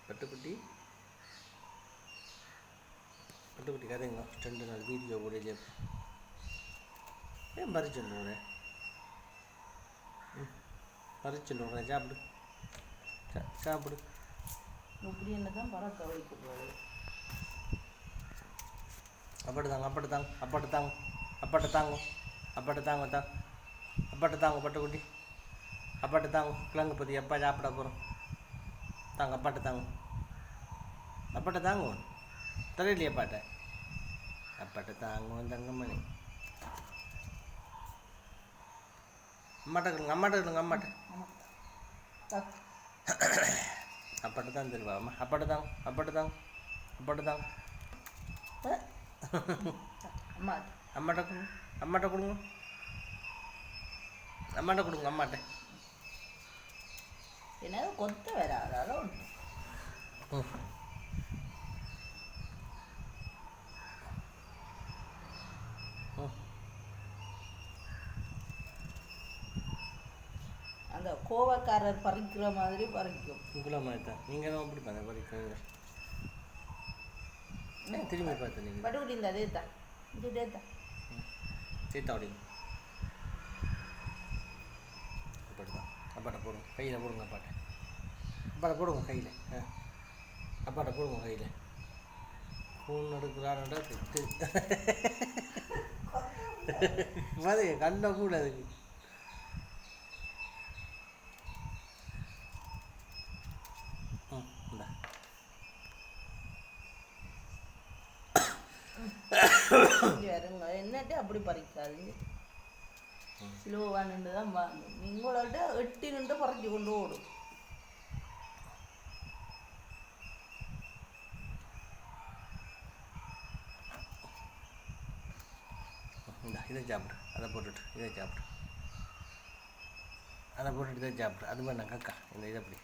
பட்டுக்குட்டி பட்டுக்குட்டி கதைங்க 2 நாள் வீடியோ போட ஏன் பறிச்சுட்டு பறிச்சுட்டு சாப்பிடு சாப்பிடு. இப்படி என்ன தான் பறக்க வைக்கிறது. அப்பாட்ட தாங்க அப்பாட்ட தாங்க அப்பாட்ட தாங்க அப்பாட்ட தாங்க அப்பாட்ட தாங்க தா அப்பாட்ட தாங்க பட்டுக்குட்டி அப்பாட்ட தாங்க கிழங்கு பற்றி எப்பா சாப்பிட போகிறோம். தாங்க அப்பாட்ட தாங்க அப்பாட்ட தாங்க தெரியலையே அப்பாட்ட அப்பாட்ட தாங்க தங்கம்மணி அம்மாட்ட கொடுங்க அம்மாட்ட கொடுங்க அம்மாட்ட அப்பாட்ட தான் தெரியுமா அம்மா அப்பாட்ட தாங்க அப்பாட்ட தாங்க அப்பாட்ட தாங்க அம்மாட்ட கொடுங்க அம்மாட்ட கொடுங்க அம்மாட்ட கொடுங்க அம்மாட்ட என்ன கொத்த வராதால அந்த கோவக்காரர் பறிக்கிற மாதிரி பறிக்கும். உங்களை மாதிரி தான் நீங்கள் தான் அப்படி பண்ண பறிக்கிறீங்க. திரும்பி பார்த்து நீங்கள் பட்டுக்குட்டி இந்த அதே தான் இதே தான் சேர்த்தா அப்படிங்க அப்பாட்ட தான் அப்பாட்ட போடுங்க கையில் போடுங்க அப்பாட்ட அப்பாட்ட போடுங்க கையில் அப்பாட்ட போடுங்க கையில் ஃபோன் எடுக்கிறான்டா மாதிரி கண்ண கூட அதுக்கு வருங்க என்னட்டு அப்படி பறிக்காது ஸ்லோவாக நின்று தான் வாங்க நீங்களோட 8 நின்று பறிச்சு கொண்டு ஓடும். இதை சாப்பிடு அதை போட்டுட்டு இதை சாப்பிடு அதை போட்டுட்டு இதை சாப்பிடு அது மாதிரி நான் கக்கா இந்த இதை அப்படி